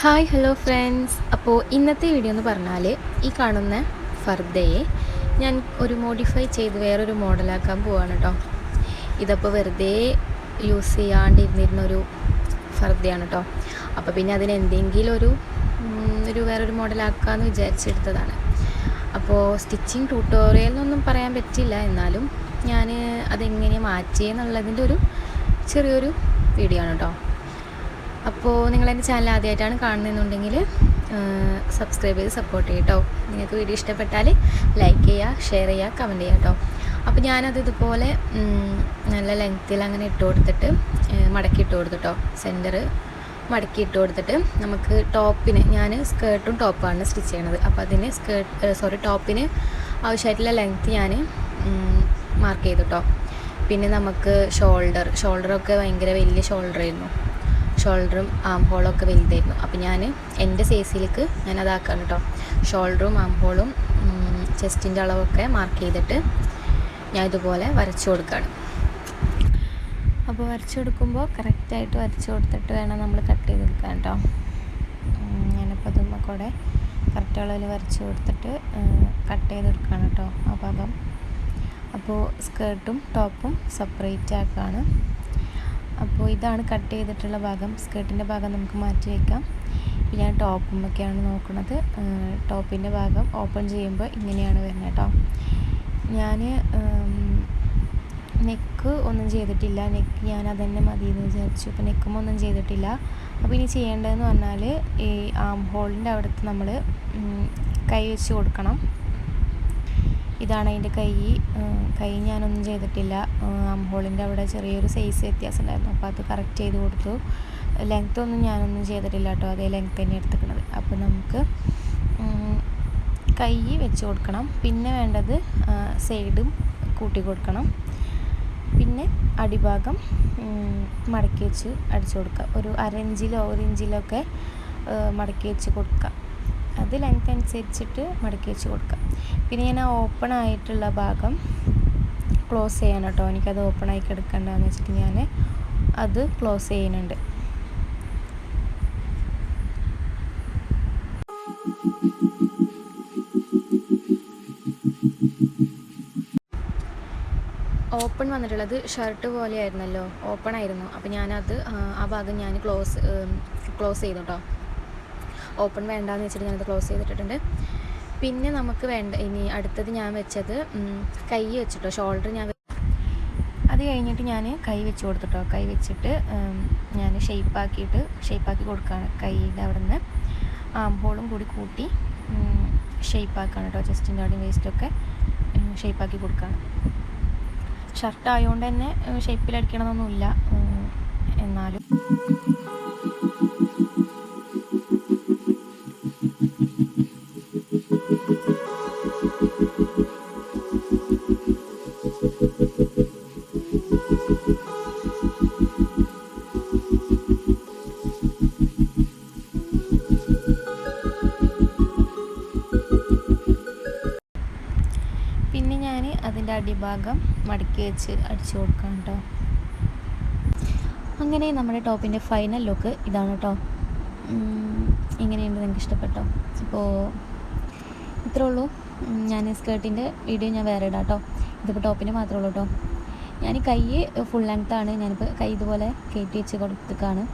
Hi hello friends. അപ്പോൾ ഇന്നത്തെ video എന്ന് പറഞ്ഞാൽ ഈ കാണുന്ന ഫർദയെ ഞാൻ ഒരു മോഡിഫൈ ചെയ്ത് വേറൊരു മോഡലാക്കാൻ പോവാണ് കേട്ടോ. ഇതപ്പോൾ വെറുതെ യൂസ് ചെയ്യാണ്ടിരുന്നിരുന്നൊരു ഫർദയാണ് കേട്ടോ. അപ്പോൾ പിന്നെ അതിനെന്തെങ്കിലും ഒരു വേറൊരു മോഡലാക്കാമെന്ന് വിചാരിച്ചെടുത്തതാണ്. അപ്പോൾ സ്റ്റിച്ചിങ് ട്യൂട്ടോറിയൽ എന്നൊന്നും പറയാൻ പറ്റില്ല, എന്നാലും ഞാൻ അതെങ്ങനെയാണ് മാറ്റിയെന്നുള്ളതിൻ്റെ ഒരു ചെറിയൊരു വീഡിയോ ആണ് കേട്ടോ. അപ്പോൾ നിങ്ങളെൻ്റെ ചാനൽ ആദ്യമായിട്ടാണ് കാണുന്നതെന്നുണ്ടെങ്കിൽ സബ്സ്ക്രൈബ് ചെയ്ത് സപ്പോർട്ട് ചെയ്യുക കേട്ടോ. നിങ്ങൾക്ക് വീഡിയോ ഇഷ്ടപ്പെട്ടാൽ ലൈക്ക് ചെയ്യുക, ഷെയർ ചെയ്യുക, കമൻറ്റ് ചെയ്യുക കേട്ടോ. അപ്പോൾ ഞാനത് ഇതുപോലെ നല്ല ലെങ്ത്തിൽ അങ്ങനെ ഇട്ട് കൊടുത്തിട്ട് മടക്കി ഇട്ട് കൊടുത്തിട്ടോ. സെൻറ്റർ മടക്കി ഇട്ട് കൊടുത്തിട്ട് നമുക്ക് ടോപ്പിന്, ഞാൻ സ്കേർട്ടും ടോപ്പാണ് സ്റ്റിച്ച് ചെയ്യണത്. അപ്പോൾ അതിന് ടോപ്പിന് ആവശ്യമായിട്ടുള്ള ലെങ്ത്ത് ഞാൻ മാർക്ക് ചെയ്തു കേട്ടോ. പിന്നെ നമുക്ക് ഷോൾഡറൊക്കെ ഭയങ്കര വലിയ ഷോൾഡറായിരുന്നു. ഷോൾഡറും ആം ഹോളൊക്കെ വലുതായിരുന്നു. അപ്പോൾ ഞാൻ എൻ്റെ സൈസിലേക്ക് ഞാൻ അതാക്കാണ് കേട്ടോ. ഷോൾഡറും ആം ഹോളും ചെസ്റ്റിൻ്റെ അളവൊക്കെ മാർക്ക് ചെയ്തിട്ട് ഞാൻ ഇതുപോലെ വരച്ചു കൊടുക്കുകയാണ്. അപ്പോൾ വരച്ചു കൊടുക്കുമ്പോൾ കറക്റ്റായിട്ട് വരച്ചു കൊടുത്തിട്ട് വേണം നമ്മൾ കട്ട് ചെയ്തെടുക്കാൻ കേട്ടോ. ഞാനിപ്പോൾ ഇതുമ്പോൾ കൂടെ കറക്റ്റ് അളവിൽ വരച്ചു കൊടുത്തിട്ട് കട്ട് ചെയ്തെടുക്കുകയാണ് കേട്ടോ ആ ഭാഗം. അപ്പോൾ സ്കേർട്ടും ടോപ്പും സെപ്പറേറ്റ് ആക്കുകയാണ്. അപ്പോൾ ഇതാണ് കട്ട് ചെയ്തിട്ടുള്ള ഭാഗം. സ്കേർട്ടിൻ്റെ ഭാഗം നമുക്ക് മാറ്റി വയ്ക്കാം. ഇപ്പോൾ ഞാൻ ടോപ്പുമൊക്കെയാണ് നോക്കുന്നത്. ടോപ്പിൻ്റെ ഭാഗം ഓപ്പൺ ചെയ്യുമ്പോൾ ഇങ്ങനെയാണ് വരുന്നത് കേട്ടോ. ഞാൻ നെക്ക് ഒന്നും ചെയ്തിട്ടില്ല. നെക്ക് ഞാൻ അതന്നെ മതി എന്ന് വിചാരിച്ചു. അപ്പോൾ നെക്കും ഒന്നും ചെയ്തിട്ടില്ല. അപ്പോൾ ഇനി ചെയ്യേണ്ടതെന്ന് പറഞ്ഞാൽ ഈ ആം ഹോളിൻ്റെ അവിടുത്തെ നമ്മൾ കൈ വെച്ച് കൊടുക്കണം. ഇതാണ് അതിൻ്റെ കൈ ഞാനൊന്നും ചെയ്തിട്ടില്ല. ആം ഹോളിൻ്റെ അവിടെ ചെറിയൊരു സൈസ് വ്യത്യാസം ഉണ്ടായിരുന്നു. അപ്പോൾ അത് കറക്റ്റ് ചെയ്ത് കൊടുത്തു. ലെങ്ത്ത് ഒന്നും ഞാനൊന്നും ചെയ്തിട്ടില്ല കേട്ടോ, അതേ ലെങ്ത്ത് തന്നെ എടുത്തിക്കുന്നത്. അപ്പോൾ നമുക്ക് കൈ വെച്ച് കൊടുക്കണം. പിന്നെ വേണ്ടത് സൈഡും കൂട്ടി കൊടുക്കണം. പിന്നെ അടിഭാഗം മടക്കി വെച്ച് അടിച്ചു കൊടുക്കുക. ഒരു 1/2 ഇഞ്ചിലോ 1 ഇഞ്ചിലോ ഒക്കെ മടക്കി വെച്ച് കൊടുക്കുക. അത് ലെങ്ത്ത് അനുസരിച്ചിട്ട് മടക്കി വെച്ച് കൊടുക്കാം. പിന്നെ ഞാൻ ഓപ്പൺ ആയിട്ടുള്ള ഭാഗം ക്ലോസ് ചെയ്യണം കേട്ടോ. എനിക്കത് ഓപ്പൺ ആയി കിടക്കണ്ടെന്ന് വെച്ചിട്ട് ഞാൻ അത് ക്ലോസ് ചെയ്യുന്നുണ്ട്. ഓപ്പൺ വന്നിട്ടുള്ളത് ഷർട്ട് പോലെയായിരുന്നല്ലോ, ഓപ്പൺ ആയിരുന്നു. അപ്പോൾ ഞാനത് ആ ഭാഗം ഞാൻ ക്ലോസ് ചെയ്തു കേട്ടോ. ഓപ്പൺ വേണ്ടാന്ന് വെച്ചിട്ട് ഞാനത് ക്ലോസ് ചെയ്തിട്ടുണ്ട്. പിന്നെ നമുക്ക് ഇനി അടുത്തത് ഞാൻ വെച്ചത് കൈ വെച്ചിട്ടോ, ഷോൾഡർ അത് കഴിഞ്ഞിട്ട് ഞാൻ കൈ വെച്ച് കൊടുത്തിട്ടോ. കൈ വെച്ചിട്ട് ഞാൻ ഷേപ്പാക്കി കൊടുക്കുകയാണ്. കൈയുടെ അവിടെ നിന്ന് ആം ഹോളും കൂടി കൂട്ടി ഷേപ്പാക്കാണ് കേട്ടോ. ചെസ്റ്റിൻ്റെ അവിടെയും വേസ്റ്റൊക്കെ ഷേപ്പാക്കി കൊടുക്കുകയാണ്. ഷർട്ട് ആയതുകൊണ്ട് തന്നെ ഷേപ്പിലടിക്കണമെന്നൊന്നുമില്ല, എന്നാലും പിന്നെ ഞാൻ അതിൻ്റെ അടിഭാഗം മടക്കി വെച്ച് അടിച്ചു കൊടുക്കാം കേട്ടോ. അങ്ങനെ നമ്മുടെ ടോപ്പിൻ്റെ ഫൈനൽ ലുക്ക് ഇതാണ് കേട്ടോ. ഇങ്ങനെയുണ്ട്, നിങ്ങൾക്ക് ഇഷ്ടപ്പെട്ടോ? അപ്പോൾ ഇത്രേ ഉള്ളൂ. ഞാൻ സ്കേർട്ടിൻ്റെ വീഡിയോ ഞാൻ വേറെ ഇടാം കേട്ടോ. ഇതിപ്പോൾ ടോപ്പിൻ്റെ മാത്രമേ ഉള്ളൂ കേട്ടോ. ഞാൻ കൈ ഫുൾ ലെങ്ത്താണ്. ഞാനിപ്പോൾ കൈ ഇതുപോലെ കയറ്റി വെച്ച് കൊടുത്തിട്ടാണ്.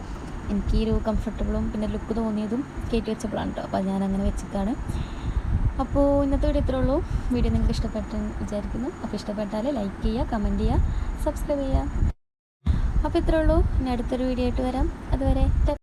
എനിക്ക് ഈ ഒരു കംഫർട്ടബിളും പിന്നെ ലുക്ക് തോന്നിയതും കയറ്റി വെച്ചപ്പോഴാണ് കേട്ടോ. അപ്പോൾ ഞാൻ അങ്ങനെ വെച്ചിട്ടാണ്. അപ്പോൾ ഇന്നത്തെ വീഡിയോ ഇത്രേ ഉള്ളൂ. വീഡിയോ നിങ്ങൾക്ക് ഇഷ്ടപ്പെട്ടെന്ന് വിചാരിക്കുന്നു. അപ്പോൾ ഇഷ്ടപ്പെട്ടാൽ ലൈക്ക് ചെയ്യുക, കമൻറ്റ് ചെയ്യുക, സബ്സ്ക്രൈബ് ചെയ്യുക. അപ്പോൾ ഇത്രേ ഉള്ളൂ. ഇനി അടുത്തൊരു വീഡിയോ ആയിട്ട് വരാം. അതുവരെ